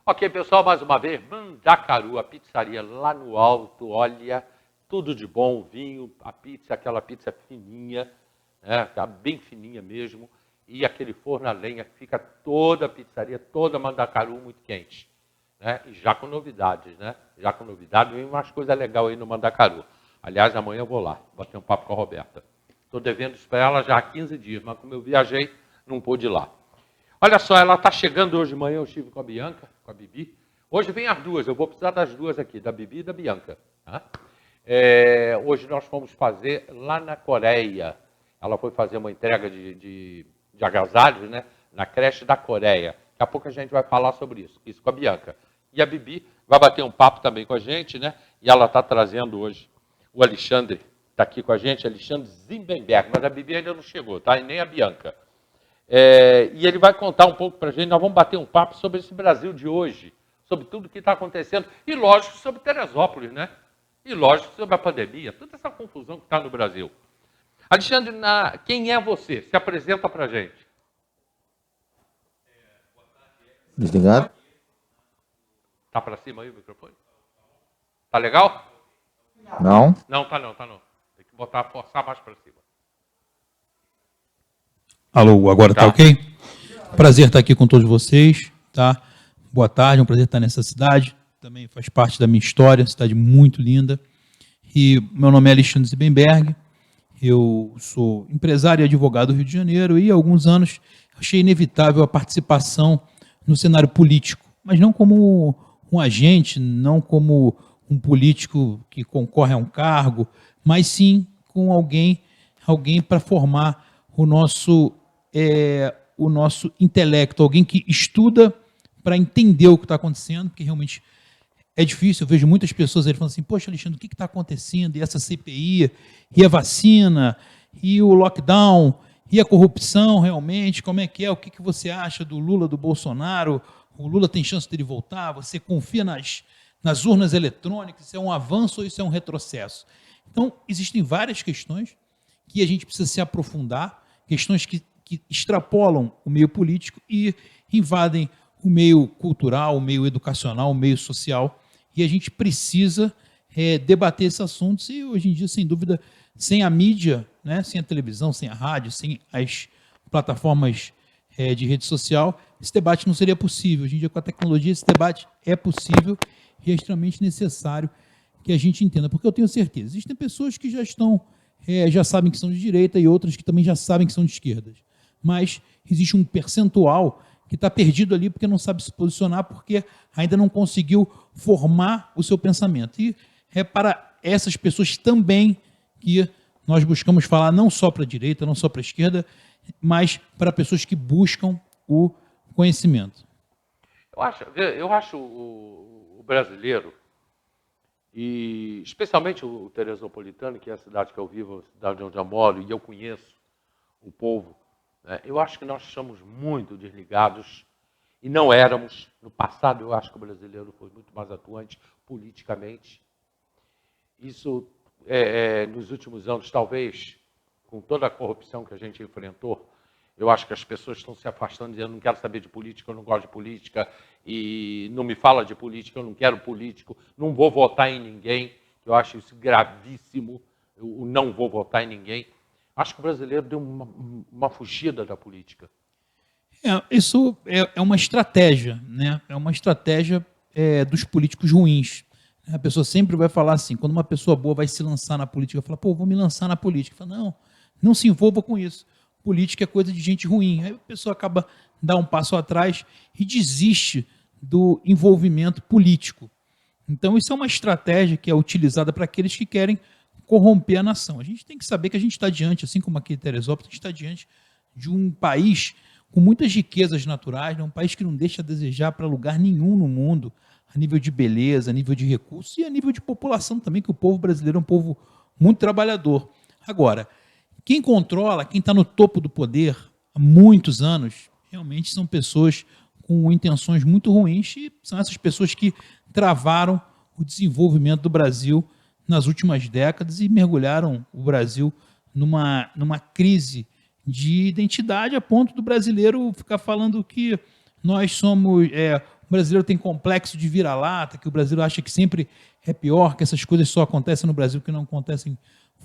Ok, pessoal, mais uma vez, Mandacaru, a pizzaria lá no alto, olha, tudo de bom, vinho, a pizza, aquela pizza fininha, né, tá bem fininha mesmo, e aquele forno a lenha que fica toda a pizzaria, toda Mandacaru muito quente, né, e já com novidades, né, já com novidades, vem umas coisas legais aí no Mandacaru. Aliás, amanhã eu vou lá, bater um papo com a Roberta. Estou devendo isso para ela já há 15 dias, mas como eu viajei, não pude ir lá. Olha só, ela está chegando hoje de manhã, eu estive com a Bianca, com a Bibi. Hoje vem as duas, eu vou precisar das duas aqui, da Bibi e da Bianca. Tá? Hoje nós fomos fazer lá na Coreia. Ela foi fazer uma entrega de agasalhos, né, na creche da Coreia. Daqui a pouco a gente vai falar sobre isso com a Bianca. E a Bibi vai bater um papo também com a gente, né? E ela está trazendo hoje o Alexandre, está aqui com a gente, Alexandre Zimbenberg, mas a Bibi ainda não chegou, tá? E nem a Bianca. E ele vai contar um pouco para a gente, nós vamos bater um papo sobre esse Brasil de hoje, sobre tudo que está acontecendo, e lógico sobre Teresópolis, né? E lógico sobre a pandemia, toda essa confusão que está no Brasil. Alexandre, quem é você? Se apresenta para a gente. Desligado? Tá para cima aí o microfone? Tá legal? Não? Não, tá não, tá não. Tem que forçar mais para cima. Alô, agora tá ok? Prazer estar aqui com todos vocês, tá? Boa tarde, é um prazer estar nessa cidade. Também faz parte da minha história, cidade muito linda. E meu nome é Alexandre Zimbenberg, eu sou empresário e advogado do Rio de Janeiro e há alguns anos achei inevitável a participação no cenário político, mas não como um agente, não como um político que concorre a um cargo, mas sim com alguém para formar o nosso intelecto, alguém que estuda para entender o que está acontecendo, porque realmente é difícil. Eu vejo muitas pessoas aí falando assim, poxa, Alexandre, o que está acontecendo? E essa CPI, e a vacina, e o lockdown, e a corrupção realmente, como é que é? O que você acha do Lula, do Bolsonaro? O Lula tem chance de ele voltar? Você confia nas urnas eletrônicas? Isso é um avanço ou isso é um retrocesso? Então, existem várias questões que a gente precisa se aprofundar, questões que extrapolam o meio político e invadem o meio cultural, o meio educacional, o meio social, e a gente precisa debater esses assuntos, e hoje em dia, sem dúvida, sem a mídia, né, sem a televisão, sem a rádio, sem as plataformas de rede social, esse debate não seria possível. Hoje em dia, com a tecnologia, esse debate é possível e é extremamente necessário que a gente entenda, porque eu tenho certeza, existem pessoas que já sabem que são de direita e outras que também já sabem que são de esquerda, mas existe um percentual que está perdido ali porque não sabe se posicionar, porque ainda não conseguiu formar o seu pensamento. E é para essas pessoas também que nós buscamos falar, não só para a direita, não só para a esquerda, mas para pessoas que buscam o conhecimento. Eu acho o brasileiro, e especialmente o teresopolitano, que é a cidade que eu vivo, a cidade onde eu moro, e eu conheço o povo, eu acho que nós somos muito desligados, e não éramos. No passado, eu acho que o brasileiro foi muito mais atuante politicamente. Isso, nos últimos anos, talvez, com toda a corrupção que a gente enfrentou, eu acho que as pessoas estão se afastando, dizendo, não quero saber de política, eu não gosto de política, e não me fala de política, eu não quero político, não vou votar em ninguém. Eu acho isso gravíssimo, eu não vou votar em ninguém. Acho que o brasileiro deu uma fugida da política. Isso é uma estratégia, né? É uma estratégia dos políticos ruins. A pessoa sempre vai falar assim, quando uma pessoa boa vai se lançar na política, fala, pô, vou me lançar na política. Fala, não se envolva com isso. Política é coisa de gente ruim. Aí a pessoa acaba dando um passo atrás e desiste do envolvimento político. Então, isso é uma estratégia que é utilizada para aqueles que querem corromper a nação. A gente tem que saber que a gente está diante, assim como aqui em Teresópolis, a gente está diante de um país com muitas riquezas naturais, um país que não deixa a desejar para lugar nenhum no mundo, a nível de beleza, a nível de recursos e a nível de população também, que o povo brasileiro é um povo muito trabalhador. Agora, quem controla, quem está no topo do poder há muitos anos, realmente são pessoas com intenções muito ruins e são essas pessoas que travaram o desenvolvimento do Brasil nas últimas décadas e mergulharam o Brasil numa crise de identidade a ponto do brasileiro ficar falando que O brasileiro tem complexo de vira-lata, que o brasileiro acha que sempre é pior, que essas coisas só acontecem no Brasil, que não acontecem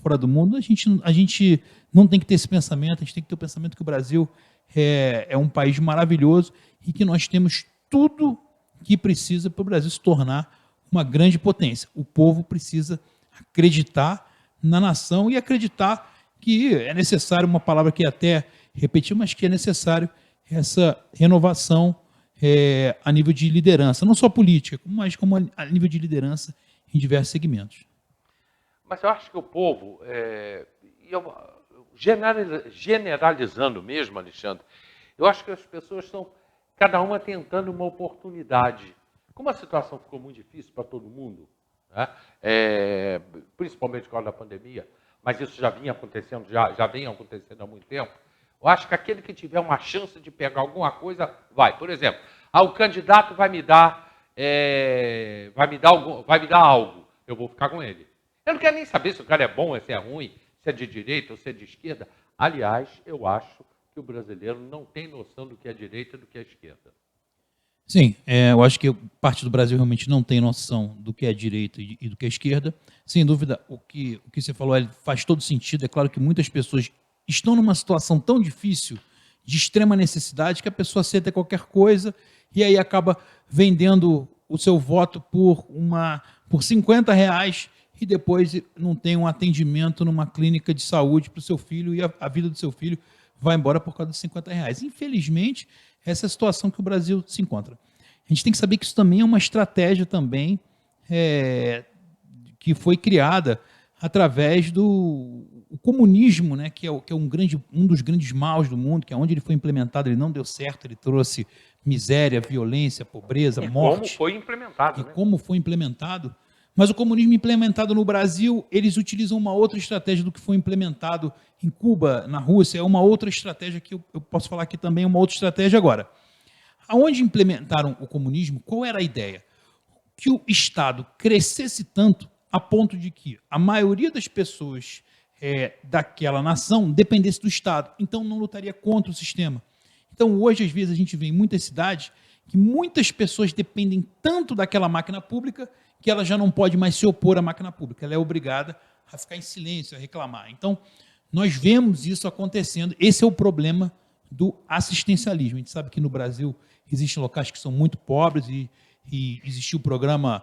fora do mundo. A gente não tem que ter esse pensamento, a gente tem que ter o pensamento que o Brasil é um país maravilhoso e que nós temos tudo que precisa para o Brasil se tornar uma grande potência. O povo precisa acreditar na nação e acreditar que é necessário, uma palavra que até repetiu, mas que é necessário essa renovação a nível de liderança, não só política, mas como a nível de liderança em diversos segmentos. Mas eu acho que o povo, generalizando mesmo, Alexandre, eu acho que as pessoas estão, cada uma tentando uma oportunidade. Como a situação ficou muito difícil para todo mundo, né? Principalmente por causa da pandemia, mas isso já vinha acontecendo, já vem acontecendo há muito tempo, eu acho que aquele que tiver uma chance de pegar alguma coisa, vai. Por exemplo, o candidato vai me dar algo, eu vou ficar com ele. Eu não quero nem saber se o cara é bom, se é ruim, se é de direita ou se é de esquerda. Aliás, eu acho que o brasileiro não tem noção do que é direita e do que é esquerda. Sim, eu acho que parte do Brasil realmente não tem noção do que é direita e do que é esquerda. Sem dúvida, o que você falou faz todo sentido. É claro que muitas pessoas estão numa situação tão difícil, de extrema necessidade, que a pessoa aceita qualquer coisa e aí acaba vendendo o seu voto por R$50 e depois não tem um atendimento numa clínica de saúde para o seu filho e a vida do seu filho vai embora por causa dos R$50. Infelizmente, essa é a situação que o Brasil se encontra. A gente tem que saber que isso também é uma estratégia também que foi criada através do comunismo, né, que é um dos grandes maus do mundo, que é onde ele foi implementado, ele não deu certo, ele trouxe miséria, violência, pobreza, morte. Como foi implementado. Como foi implementado. Mas o comunismo implementado no Brasil, eles utilizam uma outra estratégia do que foi implementado em Cuba, na Rússia, é uma outra estratégia que eu posso falar aqui também, uma outra estratégia agora. Aonde implementaram o comunismo, qual era a ideia? Que o Estado crescesse tanto a ponto de que a maioria das pessoas daquela nação dependesse do Estado, então não lutaria contra o sistema. Então hoje, às vezes, a gente vê em muitas cidades que muitas pessoas dependem tanto daquela máquina pública que ela já não pode mais se opor à máquina pública, ela é obrigada a ficar em silêncio, a reclamar. Então, nós vemos isso acontecendo, esse é o problema do assistencialismo. A gente sabe que no Brasil existem locais que são muito pobres e existiu programas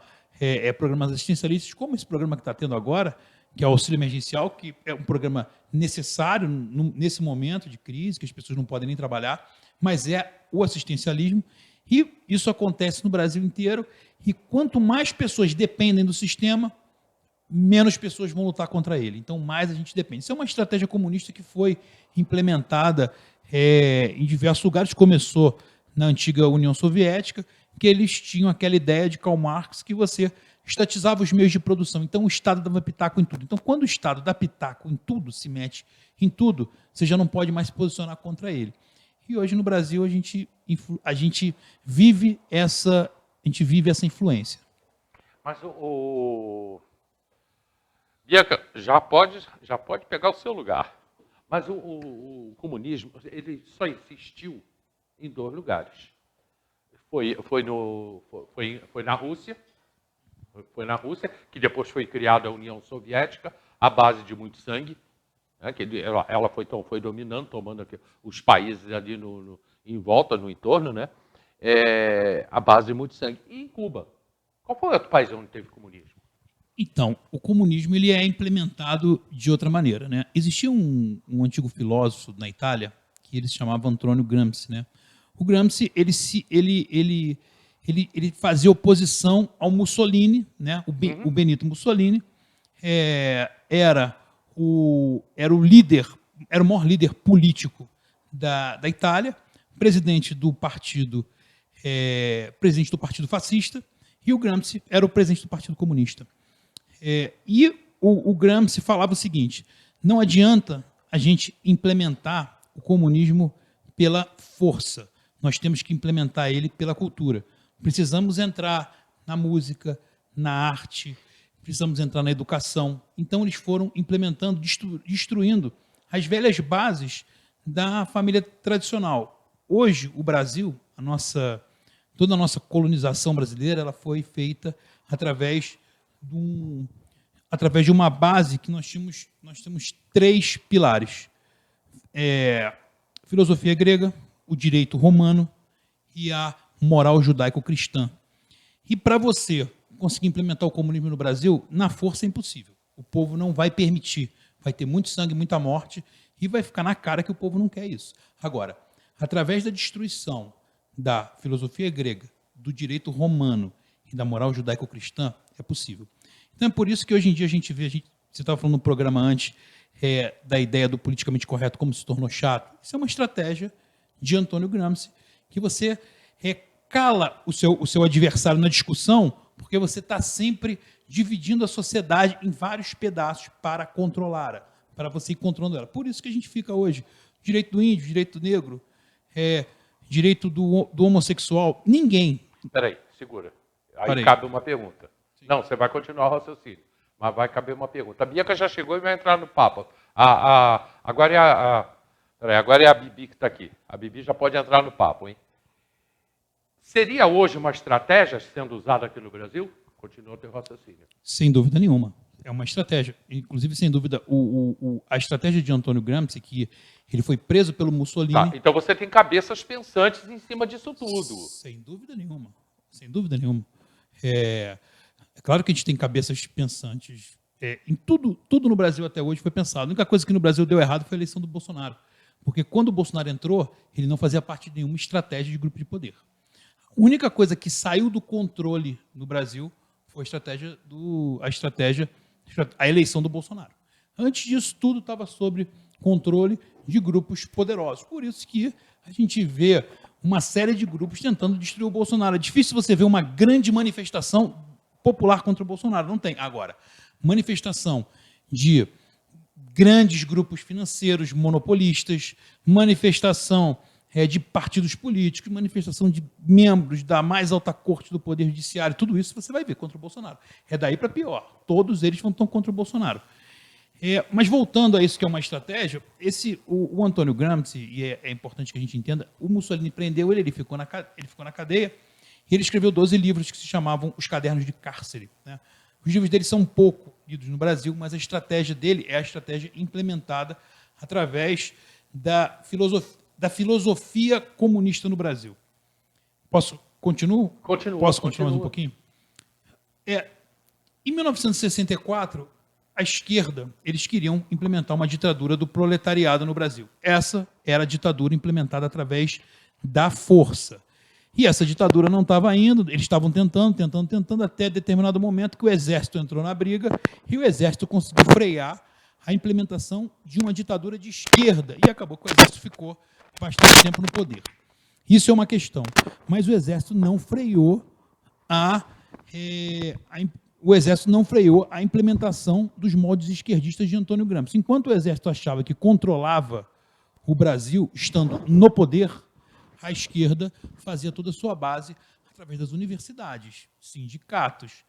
assistencialistas, como esse programa que está tendo agora, que é o auxílio emergencial, que é um programa necessário nesse momento de crise, que as pessoas não podem nem trabalhar, mas é o assistencialismo, e isso acontece no Brasil inteiro, e quanto mais pessoas dependem do sistema, menos pessoas vão lutar contra ele. Então, mais a gente depende. Isso é uma estratégia comunista que foi implementada em diversos lugares. Começou na antiga União Soviética, que eles tinham aquela ideia de Karl Marx que você estatizava os meios de produção. Então, o Estado dava pitaco em tudo. Então, quando o Estado dá pitaco em tudo, se mete em tudo, você já não pode mais se posicionar contra ele. E hoje, no Brasil, a gente vive essa influência. Mas Bianca, já pode pegar o seu lugar. Mas o comunismo, ele só existiu em 2 lugares. Foi na Rússia, que depois foi criada a União Soviética, à base de muito sangue, né, que ela foi dominando, tomando aqui os países ali em volta, no entorno, né, à base de muito sangue. E em Cuba? Qual foi o outro país onde teve comunismo? Então, o comunismo ele é implementado de outra maneira, né? Existia um antigo filósofo na Itália que ele se chamava Antônio Gramsci, né? O Gramsci ele fazia oposição ao Mussolini, né? O Benito Mussolini era o maior líder político da Itália, presidente do partido fascista, e o Gramsci era o presidente do Partido Comunista. E o Gramsci falava o seguinte: não adianta a gente implementar o comunismo pela força, nós temos que implementar ele pela cultura. Precisamos entrar na música, na arte, precisamos entrar na educação. Então eles foram implementando, destruindo as velhas bases da família tradicional. Hoje, o Brasil, toda a nossa colonização brasileira ela foi feita através de uma base que nós temos 3 pilares. Filosofia grega, o direito romano e a moral judaico-cristã. E para você conseguir implementar o comunismo no Brasil, na força é impossível. O povo não vai permitir. Vai ter muito sangue, muita morte, e vai ficar na cara que o povo não quer isso. Agora, através da destruição da filosofia grega, do direito romano e da moral judaico-cristã, é possível. Então é por isso que hoje em dia a gente vê, você estava falando no programa antes, da ideia do politicamente correto, como se tornou chato. Isso é uma estratégia de Antônio Gramsci, que você cala o seu adversário na discussão, porque você está sempre dividindo a sociedade em vários pedaços para controlá-la, para você ir controlando ela. Por isso que a gente fica hoje, direito do índio, direito do negro, direito do homossexual, ninguém. Espera aí, segura. Aí Parei. cabe uma pergunta. Sim. Não, você vai continuar o raciocínio, mas vai caber uma pergunta. A Bianca já chegou e vai entrar no papo. Agora é a Bibi que está aqui. A Bibi já pode entrar no papo, hein? Seria hoje uma estratégia sendo usada aqui no Brasil? Continua o teu raciocínio. Sem dúvida nenhuma. É uma estratégia. Inclusive, sem dúvida, a estratégia de Antônio Gramsci, que ele foi preso pelo Mussolini... Tá, então você tem cabeças pensantes em cima disso tudo. Sem dúvida nenhuma. Sem dúvida nenhuma. É claro que a gente tem cabeças pensantes. Em tudo no Brasil até hoje foi pensado. A única coisa que no Brasil deu errado foi a eleição do Bolsonaro. Porque quando o Bolsonaro entrou, ele não fazia parte de nenhuma estratégia de grupo de poder. A única coisa que saiu do controle no Brasil foi a eleição do Bolsonaro. Antes disso, tudo estava sob controle de grupos poderosos. Por isso que a gente vê uma série de grupos tentando destruir o Bolsonaro. É difícil você ver uma grande manifestação popular contra o Bolsonaro. Não tem. Agora, manifestação de grandes grupos financeiros monopolistas, manifestação de partidos políticos, manifestação de membros da mais alta corte do Poder Judiciário, tudo isso você vai ver contra o Bolsonaro. É daí para pior. Todos eles vão estar contra o Bolsonaro. Mas voltando a isso que é uma estratégia, o Antônio Gramsci, e é importante que a gente entenda, o Mussolini prendeu ele ficou na cadeia, e ele escreveu 12 livros que se chamavam Os Cadernos de Cárcere. Né? Os livros dele são pouco lidos no Brasil, mas a estratégia dele é a estratégia implementada através da filosofia comunista no Brasil. Posso continuar? Posso continuar mais um pouquinho? Em 1964, a esquerda, eles queriam implementar uma ditadura do proletariado no Brasil. Essa era a ditadura implementada através da força. E essa ditadura não estava indo, eles estavam tentando, até determinado momento que o exército entrou na briga e o exército conseguiu frear a implementação de uma ditadura de esquerda. E acabou que o exército ficou bastante tempo no poder. Isso é uma questão. Mas o exército não freou a implementação dos moldes esquerdistas de Antônio Gramsci. Enquanto o exército achava que controlava o Brasil, estando no poder, a esquerda fazia toda a sua base através das universidades, sindicatos,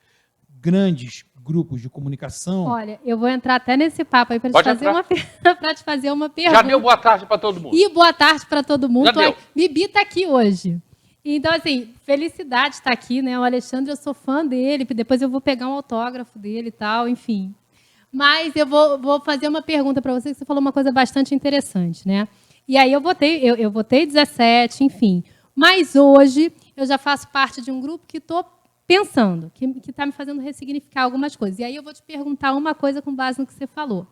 grandes grupos de comunicação. Olha, eu vou entrar até nesse papo aí para te fazer uma pergunta. Já deu boa tarde para todo mundo. E boa tarde para todo mundo. Já deu. Bibi está aqui hoje. Então, assim, felicidade estar aqui, né? O Alexandre, eu sou fã dele, depois eu vou pegar um autógrafo dele e tal, enfim. Mas eu vou fazer uma pergunta para você, que você falou uma coisa bastante interessante, né? E aí eu votei 17, enfim. Mas hoje eu já faço parte de um grupo que estou pensando, que está me fazendo ressignificar algumas coisas. E aí eu vou te perguntar uma coisa com base no que você falou.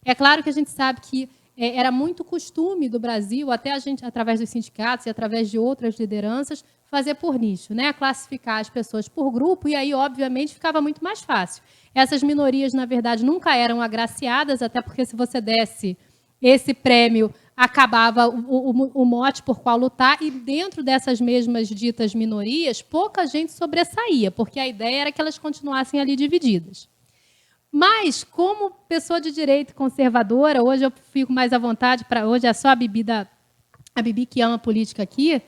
É claro que a gente sabe que era muito costume do Brasil, até a gente, através dos sindicatos e através de outras lideranças, fazer por nicho, né? Classificar as pessoas por grupo, e aí, obviamente, ficava muito mais fácil. Essas minorias, na verdade, nunca eram agraciadas, até porque se você desse esse prêmio, acabava o mote por qual lutar, e dentro dessas mesmas ditas minorias, pouca gente sobressaía, porque a ideia era que elas continuassem ali divididas. Mas, como pessoa de direito conservadora, hoje eu fico mais à vontade, hoje é só a Bibi que ama política aqui,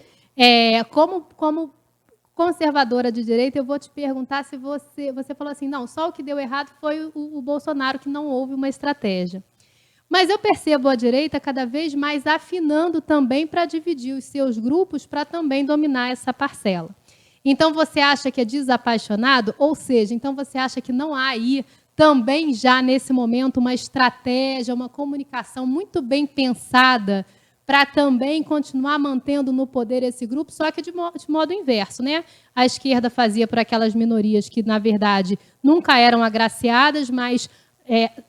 como conservadora de direito, eu vou te perguntar se você falou assim, não, só o que deu errado foi o Bolsonaro, que não houve uma estratégia. Mas eu percebo a direita cada vez mais afinando também para dividir os seus grupos para também dominar essa parcela. Então, você acha que é desapaixonado? Ou seja, então você acha que não há aí também já nesse momento uma estratégia, uma comunicação muito bem pensada para também continuar mantendo no poder esse grupo, só que de modo inverso, né? A esquerda fazia por aquelas minorias que, na verdade, nunca eram agraciadas, mas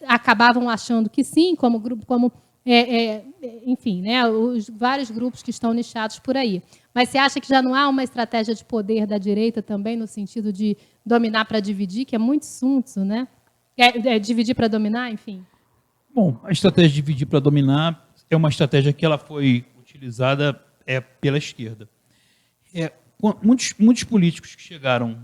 acabavam achando que sim, como grupo, enfim, né? Os vários grupos que estão nichados por aí. Mas você acha que já não há uma estratégia de poder da direita também, no sentido de dominar para dividir, que é muito sunto, né? Dividir para dominar, enfim? Bom, a estratégia de dividir para dominar é uma estratégia que ela foi utilizada pela esquerda. Muitos políticos que chegaram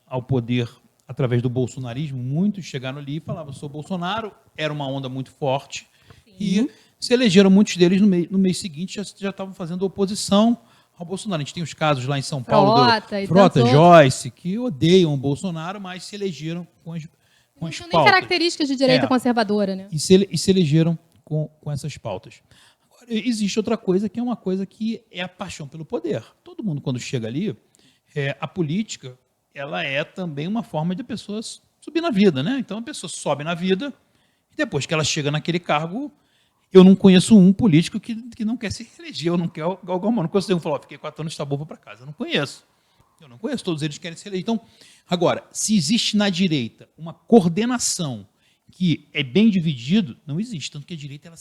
ao poder através do bolsonarismo, muitos chegaram ali e falavam, sou Bolsonaro, era uma onda muito forte, sim, e se elegeram muitos deles no mês seguinte, já estavam fazendo oposição ao Bolsonaro. A gente tem os casos lá em São Paulo, Frota, Joyce, que odeiam o Bolsonaro, mas se elegeram com as pautas. Não tem características de direita conservadora, né? E se elegeram com essas pautas. Agora, existe outra coisa, que é uma coisa que é a paixão pelo poder. Todo mundo, quando chega ali, a política, ela é também uma forma de a pessoa subir na vida, né? Então, a pessoa sobe na vida e depois que ela chega naquele cargo, eu não conheço um político que não quer se reeleger, eu não quero galgar uma. Não conheço nenhum que falou, fiquei 4 anos de tabu para casa. Eu não conheço. Todos eles querem se eleger. Então, agora, se existe na direita uma coordenação que é bem dividido, não existe. Tanto que a direita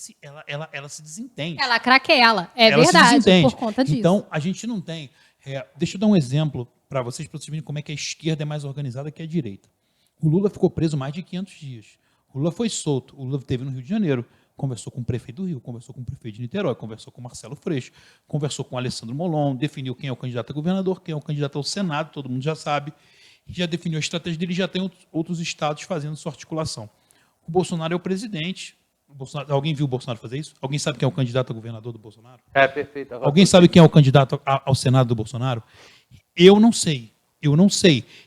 ela se desentende. Ela craquela, ela verdade, por conta disso. Então, a gente não tem... deixa eu dar um exemplo para vocês verem como é que a esquerda é mais organizada que a direita. O Lula ficou preso mais de 500 dias. O Lula foi solto. O Lula esteve no Rio de Janeiro, conversou com o prefeito do Rio, conversou com o prefeito de Niterói, conversou com o Marcelo Freixo, conversou com o Alessandro Molon, definiu quem é o candidato a governador, quem é o candidato ao Senado, todo mundo já sabe, já definiu a estratégia dele, já tem outros estados fazendo sua articulação. O Bolsonaro é o presidente. Alguém viu o Bolsonaro fazer isso? Alguém sabe quem é o candidato a governador do Bolsonaro? Perfeito. Alguém sabe quem é o candidato ao Senado do Bolsonaro? Eu não sei.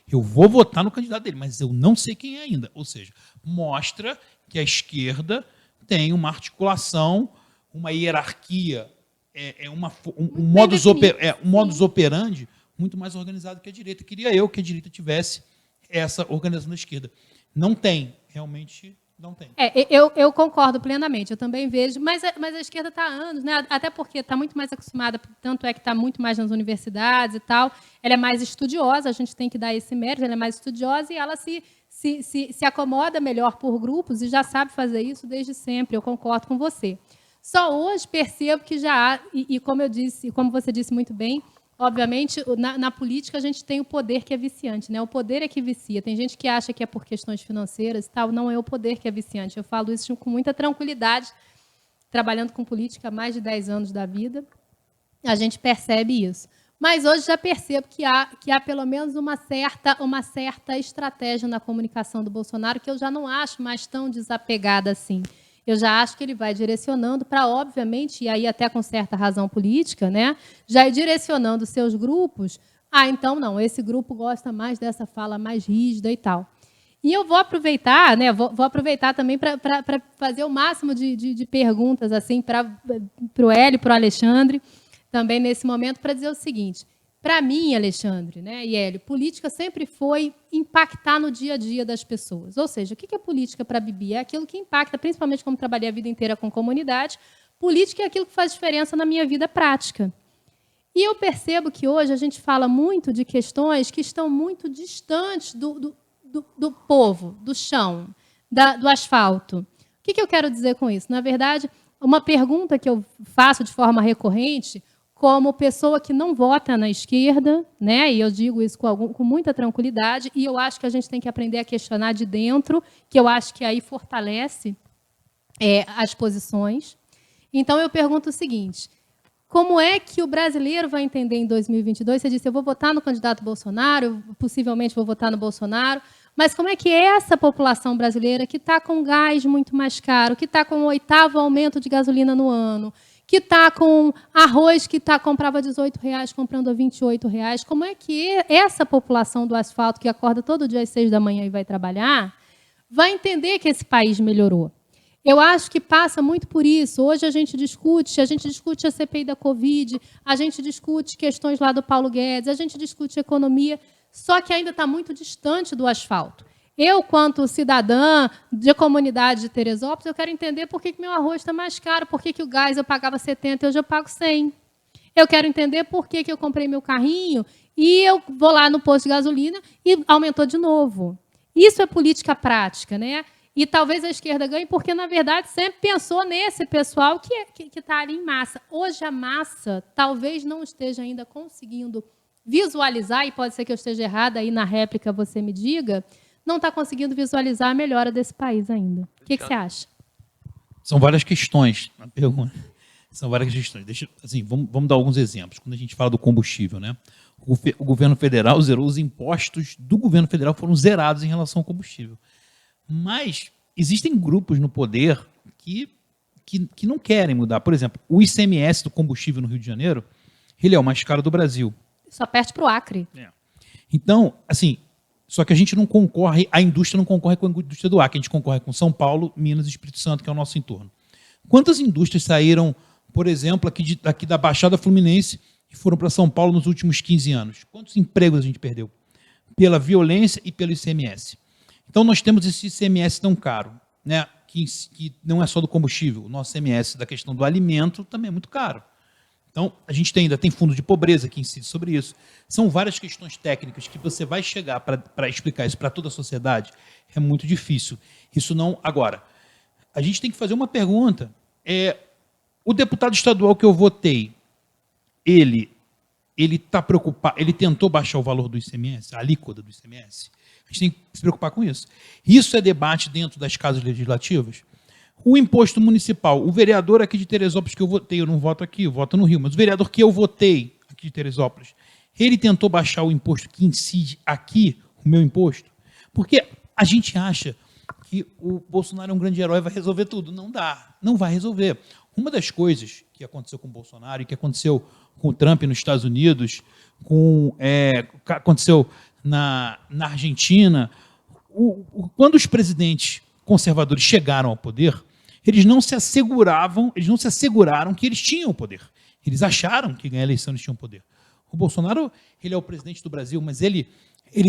Eu vou votar no candidato dele, mas eu não sei quem é ainda. Ou seja, mostra que a esquerda tem uma articulação, uma hierarquia, um modus operandi muito mais organizado que a direita. Queria eu que a direita tivesse essa organização da esquerda. Não tem, realmente não tem. Eu concordo plenamente, eu também vejo, mas a esquerda está há anos, né? Até porque está muito mais acostumada, tanto é que está muito mais nas universidades e tal, ela é mais estudiosa, a gente tem que dar esse mérito, ela é mais estudiosa e ela se acomoda melhor por grupos e já sabe fazer isso desde sempre, eu concordo com você. Só hoje percebo que já há, e como eu disse, como você disse muito bem, obviamente, na política a gente tem o poder que é viciante, né? O poder é que vicia. Tem gente que acha que é por questões financeiras e tal, não é o poder que é viciante. Eu falo isso com muita tranquilidade, trabalhando com política há mais de 10 anos da vida, a gente percebe isso. Mas hoje já percebo que há pelo menos uma certa estratégia na comunicação do Bolsonaro que eu já não acho mais tão desapegada assim. Eu já acho que ele vai direcionando para, obviamente, e aí até com certa razão política, né? Já ir direcionando seus grupos. Então não, esse grupo gosta mais dessa fala mais rígida e tal. E eu vou aproveitar, né? Vou aproveitar também para fazer o máximo de perguntas assim para o Hélio, para o Alexandre, também nesse momento, para dizer o seguinte. Para mim, Alexandre, né, e Hélio, política sempre foi impactar no dia a dia das pessoas. Ou seja, o que é política para a Bibi? É aquilo que impacta, principalmente como trabalhei a vida inteira com comunidade, política é aquilo que faz diferença na minha vida prática. E eu percebo que hoje a gente fala muito de questões que estão muito distantes do povo, do chão, do asfalto. O que eu quero dizer com isso? Na verdade, uma pergunta que eu faço de forma recorrente, como pessoa que não vota na esquerda, né? E eu digo isso com muita tranquilidade, e eu acho que a gente tem que aprender a questionar de dentro, que eu acho que aí fortalece as posições. Então, eu pergunto o seguinte, como é que o brasileiro vai entender em 2022? Você disse, eu vou votar no candidato Bolsonaro, possivelmente vou votar no Bolsonaro, mas como é que essa população brasileira que está com gás muito mais caro, que está com o 8º aumento de gasolina no ano, que está com arroz que comprava R$18, comprando a R$28. Como é que essa população do asfalto, que acorda todo dia às 6 da manhã e vai trabalhar, vai entender que esse país melhorou? Eu acho que passa muito por isso. Hoje a gente discute a CPI da Covid, a gente discute questões lá do Paulo Guedes, a gente discute economia, só que ainda está muito distante do asfalto. Eu, quanto cidadã de comunidade de Teresópolis, eu quero entender por que meu arroz está mais caro, por que o gás eu pagava 70 e hoje eu pago 100. Eu quero entender por que eu comprei meu carrinho e eu vou lá no posto de gasolina e aumentou de novo. Isso é política prática, né? E talvez a esquerda ganhe porque, na verdade, sempre pensou nesse pessoal que está ali em massa. Hoje a massa talvez não esteja ainda conseguindo visualizar, e pode ser que eu esteja errada, aí na réplica você me diga, não está conseguindo visualizar a melhora desse país ainda. O que você acha? São várias questões na pergunta. São várias questões. Vamos dar alguns exemplos. Quando a gente fala do combustível, né? O governo federal zerou os impostos do governo federal, foram zerados em relação ao combustível. Mas existem grupos no poder que não querem mudar. Por exemplo, o ICMS do combustível no Rio de Janeiro, ele é o mais caro do Brasil. Só perde para o Acre. Então, assim, só que a gente não concorre, a indústria não concorre com a indústria do Acre, a gente concorre com São Paulo, Minas e Espírito Santo, que é o nosso entorno. Quantas indústrias saíram, por exemplo, aqui da Baixada Fluminense e foram para São Paulo nos últimos 15 anos? Quantos empregos a gente perdeu? Pela violência e pelo ICMS. Então, nós temos esse ICMS tão caro, né, que não é só do combustível. O nosso ICMS da questão do alimento também é muito caro. Então, a gente ainda tem fundo de pobreza que incide sobre isso. São várias questões técnicas que você vai chegar para explicar isso para toda a sociedade. É muito difícil. Isso não... Agora, a gente tem que fazer uma pergunta. O deputado estadual que eu votei, ele está preocupado, ele tentou baixar o valor do ICMS, a alíquota do ICMS? A gente tem que se preocupar com isso. Isso é debate dentro das casas legislativas? O imposto municipal, o vereador aqui de Teresópolis que eu votei, eu não voto aqui, eu voto no Rio, mas o vereador que eu votei aqui de Teresópolis, ele tentou baixar o imposto que incide aqui, o meu imposto? Porque a gente acha que o Bolsonaro é um grande herói e vai resolver tudo. Não dá, não vai resolver. Uma das coisas que aconteceu com o Bolsonaro e que aconteceu com o Trump nos Estados Unidos, aconteceu na Argentina, quando os presidentes conservadores chegaram ao poder, eles não se asseguraram que eles tinham o poder. Eles acharam que ganhar a eleição eles tinham poder. O Bolsonaro, ele é o presidente do Brasil, mas ele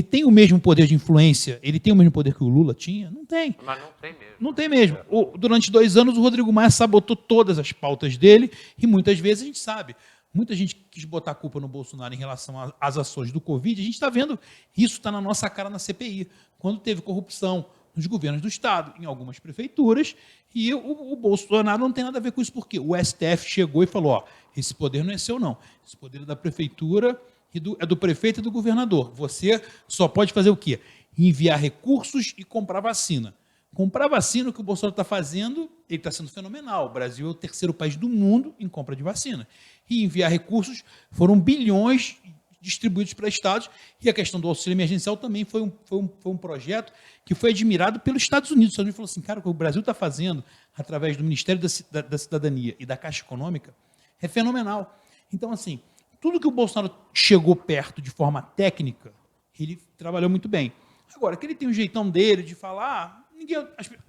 tem o mesmo poder de influência, ele tem o mesmo poder que o Lula tinha? Não tem. Mas não tem mesmo. Não tem mesmo. Durante 2 anos, o Rodrigo Maia sabotou todas as pautas dele e muitas vezes a gente sabe, muita gente quis botar a culpa no Bolsonaro em relação às ações do Covid. A gente está vendo, isso está na nossa cara na CPI, quando teve corrupção nos governos do Estado, em algumas prefeituras, e o Bolsonaro não tem nada a ver com isso, porque o STF chegou e falou, ó, esse poder não é seu, não. Esse poder é da prefeitura, é do prefeito e do governador. Você só pode fazer o quê? Enviar recursos e comprar vacina. Comprar vacina, o que o Bolsonaro está fazendo, ele está sendo fenomenal. O Brasil é o 3º país do mundo em compra de vacina. E enviar recursos, foram bilhões distribuídos para estados, e a questão do auxílio emergencial também foi um projeto que foi admirado pelos Estados Unidos. Os Estados Unidos falou assim, cara, o que o Brasil está fazendo através do Ministério da Cidadania e da Caixa Econômica é fenomenal. Então, assim, tudo que o Bolsonaro chegou perto de forma técnica, ele trabalhou muito bem. Agora, que ele tem um jeitão dele de falar,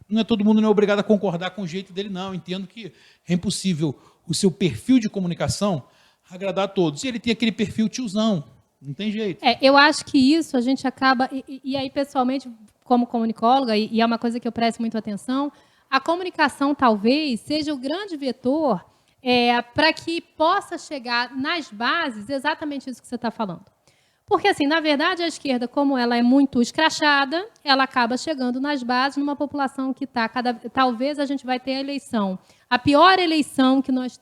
não é todo mundo não é obrigado a concordar com o jeito dele, não. Eu entendo que é impossível o seu perfil de comunicação agradar a todos. E ele tem aquele perfil tiozão, não tem jeito. Eu acho que isso a gente acaba... E aí, pessoalmente, como comunicóloga, e é uma coisa que eu presto muito atenção, a comunicação talvez seja o grande vetor para que possa chegar nas bases exatamente isso que você está falando. Porque, assim, na verdade, a esquerda, como ela é muito escrachada, ela acaba chegando nas bases numa população que está... Talvez a gente vai ter a eleição, a pior eleição que nós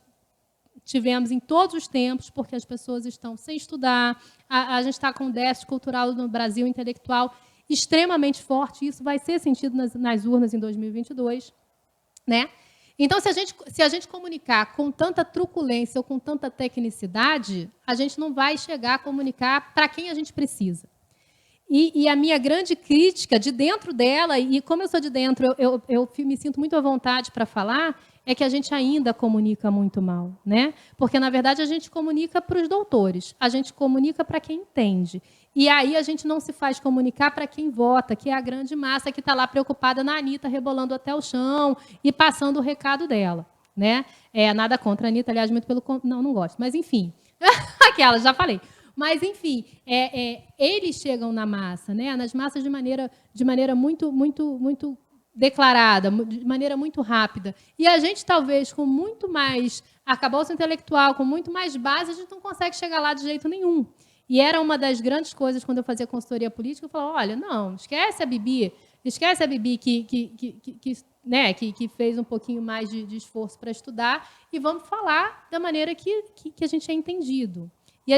tivemos em todos os tempos, porque as pessoas estão sem estudar, a gente está com um déficit cultural no Brasil, intelectual, extremamente forte, e isso vai ser sentido nas urnas em 2022. Né? Então, se a gente comunicar com tanta truculência ou com tanta tecnicidade, a gente não vai chegar a comunicar para quem a gente precisa. E a minha grande crítica de dentro dela, e como eu sou de dentro, eu me sinto muito à vontade para falar, é que a gente ainda comunica muito mal, né? Porque, na verdade, a gente comunica para os doutores, a gente comunica para quem entende. E aí a gente não se faz comunicar para quem vota, que é a grande massa que está lá preocupada na Anitta, rebolando até o chão e passando o recado dela. Né? Nada contra a Anitta, aliás, muito pelo... Não gosto, mas enfim. Aquela, já falei. Mas, enfim, eles chegam na massa, né? Nas massas de maneira muito declarada, de maneira muito rápida. E a gente, talvez, com muito mais arcabouço intelectual, com muito mais base, a gente não consegue chegar lá de jeito nenhum. E era uma das grandes coisas, quando eu fazia consultoria política, eu falava, olha, não, esquece a Bibi que fez um pouquinho mais de esforço para estudar, e vamos falar da maneira que a gente é entendido.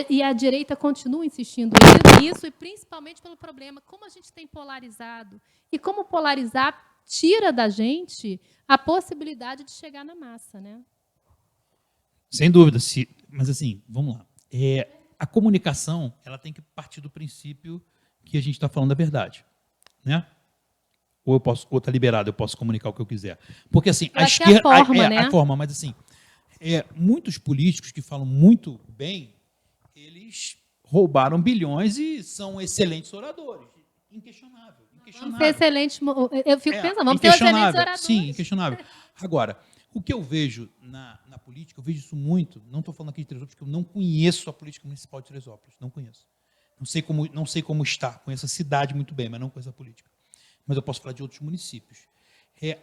E a direita continua insistindo nisso, e principalmente pelo problema, como a gente tem polarizado, e como polarizar tira da gente a possibilidade de chegar na massa. Né? Sem dúvida. Mas, assim, vamos lá. A comunicação ela tem que partir do princípio que a gente está falando a verdade. Né? Ou está liberado, eu posso comunicar o que eu quiser. Porque, assim, a esquerda... A forma, mas, assim, muitos políticos que falam muito bem, eles roubaram bilhões e são excelentes oradores. Inquestionável. Vamos ser excelentes... Eu fico pensando, vamos ser excelentes oradores. Sim, inquestionável. Agora, o que eu vejo na política, eu vejo isso muito, não estou falando aqui de Teresópolis, porque eu não conheço a política municipal de Teresópolis, não conheço. Não sei como está, conheço a cidade muito bem, mas não conheço a política. Mas eu posso falar de outros municípios.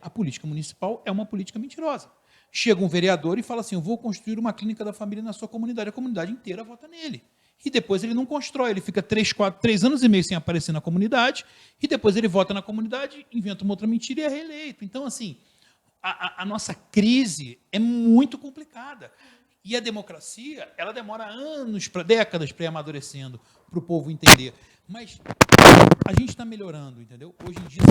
A política municipal é uma política mentirosa. Chega um vereador e fala assim, eu vou construir uma clínica da família na sua comunidade, a comunidade inteira vota nele. E depois ele não constrói, ele fica 3 anos e meio sem aparecer na comunidade, e depois ele vota na comunidade, inventa uma outra mentira e é reeleito. Então, assim, a nossa crise é muito complicada. E a democracia, ela demora anos, décadas para ir amadurecendo, para o povo entender. Mas a gente está melhorando, entendeu? Hoje em dia,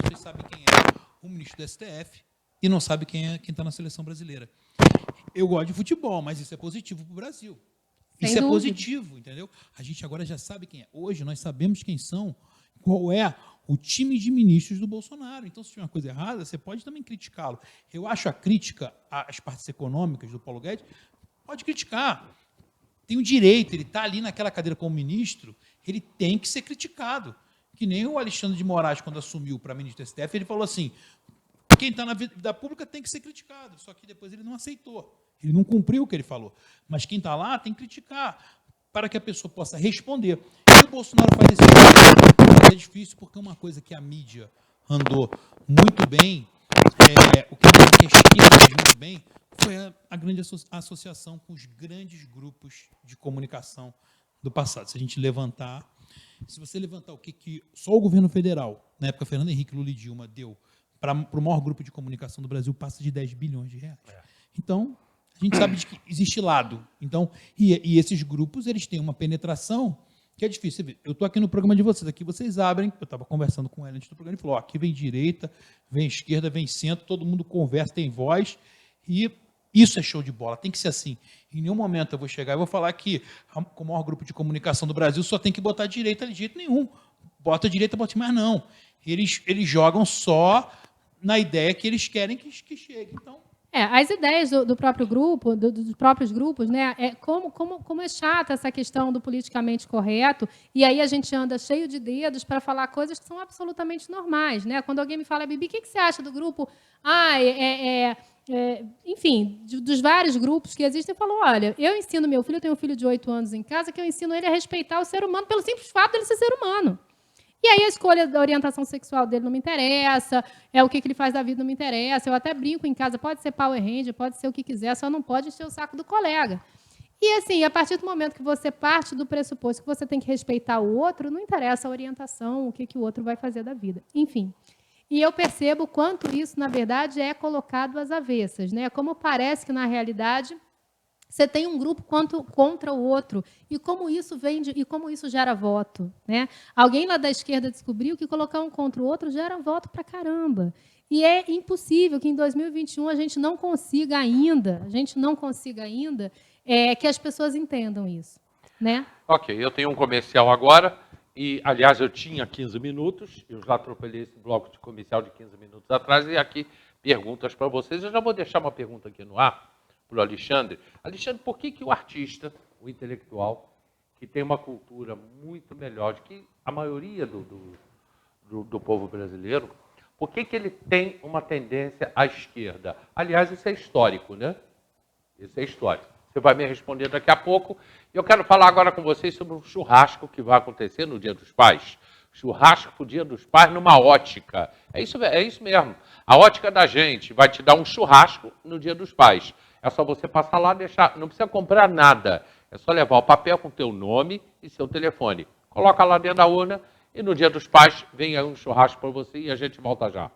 vocês sabem quem é o ministro do STF e não sabem quem está na seleção brasileira. Eu gosto de futebol, mas isso é positivo para o Brasil. Isso é positivo, entendeu? A gente agora já sabe quem é. Hoje nós sabemos quem são, qual é o time de ministros do Bolsonaro. Então, se tiver uma coisa errada, você pode também criticá-lo. Eu acho a crítica às partes econômicas do Paulo Guedes, pode criticar. Tem o direito, ele está ali naquela cadeira como ministro, ele tem que ser criticado. Que nem o Alexandre de Moraes, quando assumiu para ministro do STF, ele falou assim, quem está na vida pública tem que ser criticado, só que depois ele não aceitou. Ele não cumpriu o que ele falou. Mas quem está lá tem que criticar, para que a pessoa possa responder. E o Bolsonaro faz esse trabalho. É difícil, porque uma coisa que a mídia andou muito bem, o que a esquerda fez muito bem, foi a grande associação com os grandes grupos de comunicação do passado. Se você levantar o que só o governo federal, na época Fernando Henrique, Lula e Dilma, deu para o maior grupo de comunicação do Brasil, passa de 10 bilhões de reais. Então, a gente sabe que existe lado. Então, e esses grupos, eles têm uma penetração que é difícil. Eu estou aqui no programa de vocês, aqui vocês abrem, eu estava conversando com ela antes do programa, ele falou, aqui vem direita, vem esquerda, vem centro, todo mundo conversa, tem voz, e isso é show de bola, tem que ser assim. Em nenhum momento eu vou chegar e vou falar que o maior grupo de comunicação do Brasil só tem que botar a direita de jeito nenhum. Bota a direita, mas não. Eles jogam só na ideia que eles querem que chegue. Então, as ideias do próprio grupo, dos próprios grupos, né? Como é chata essa questão do politicamente correto, e aí a gente anda cheio de dedos para falar coisas que são absolutamente normais. Né? Quando alguém me fala, Bibi, o que você acha do grupo? Enfim, dos vários grupos que existem, eu falo, olha, eu ensino meu filho, eu tenho um filho de 8 anos em casa, que eu ensino ele a respeitar o ser humano pelo simples fato dele ser ser humano. E aí a escolha da orientação sexual dele não me interessa, o que ele faz da vida não me interessa, eu até brinco em casa, pode ser Power Ranger, pode ser o que quiser, só não pode encher o saco do colega. E assim, a partir do momento que você parte do pressuposto que você tem que respeitar o outro, não interessa a orientação, o que o outro vai fazer da vida. Enfim. E eu percebo quanto isso, na verdade, é colocado às avessas. Né? Como parece que, na realidade, você tem um grupo contra o outro. E como isso e como isso gera voto. Né? Alguém lá da esquerda descobriu que colocar um contra o outro gera voto para caramba. E é impossível que em 2021 a gente não consiga ainda, que as pessoas entendam isso. Né? Ok, eu tenho um comercial agora. E, aliás, eu tinha 15 minutos, eu já atropelei esse bloco de comercial de 15 minutos atrás, e aqui perguntas para vocês. Eu já vou deixar uma pergunta aqui no ar para o Alexandre. Alexandre, por que o artista, o intelectual, que tem uma cultura muito melhor do que a maioria do povo brasileiro, por que ele tem uma tendência à esquerda? Aliás, isso é histórico, né? Isso é histórico. Você vai me responder daqui a pouco. Eu quero falar agora com vocês sobre um churrasco que vai acontecer no Dia dos Pais. Churrasco para o Dia dos Pais numa ótica. É isso mesmo. A ótica da gente vai te dar um churrasco no Dia dos Pais. É só você passar lá e deixar. Não precisa comprar nada. É só levar o papel com teu nome e seu telefone. Coloca lá dentro da urna e no Dia dos Pais vem aí um churrasco para você e a gente volta já.